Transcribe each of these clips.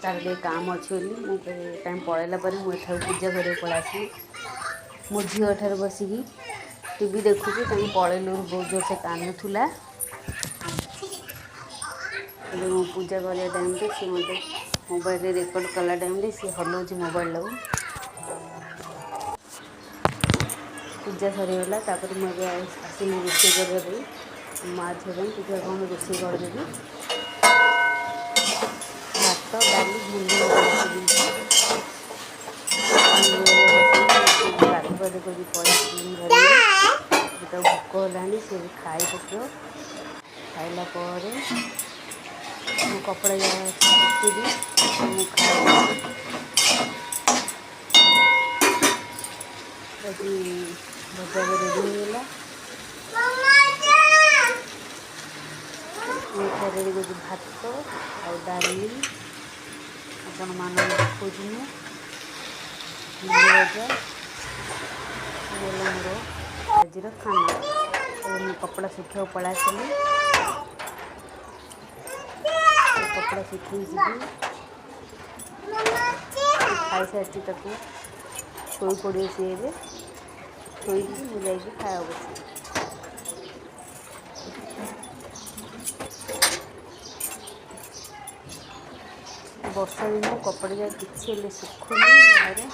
तार काम अच्छे टाइम पलैला मुझे पूजा कर पलैसी मो झील ठार बसिकी टीवी देखुची पलैलु बहुत जोर से कानुला पूजा करने टाइम सी मत मोबाइल रेकर्ड कला टाइम सी हलाऊँ मोबाइल पूजा सरीगला मुझे आसली रोषे करने माँ झील टे कौन रोषे करदेवी भात डाली भिंडी गाधु गाधु कर पड़े भोक होलानी सी खाई पक खाइला कपड़ा जाकि भजा रेडी होगा भात आ डाली आपण मान देखुची भजा मोर आज खाना मुझे कपड़ा सुखा पड़ा कपड़ा सुखी खाई सारी शोई पड़े सी शोईकी मुझे खाया बस वर्षा दिन कपड़ा जा किसी सुखुनी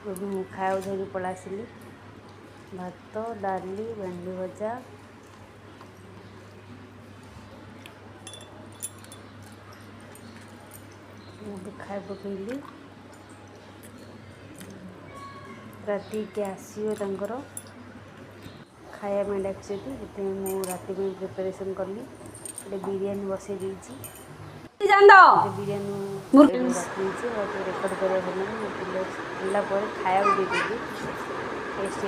मुझे खाया धरी पड़ा आसली भात डाली भेंडी भजा मुझे खाई पकईली राति के आसो खाया में डाकती मुझे राति में प्रिपरेशन कली बिरयानी बसई बिरयानी रेकर्ड कर खाया देदेवी टेस्ट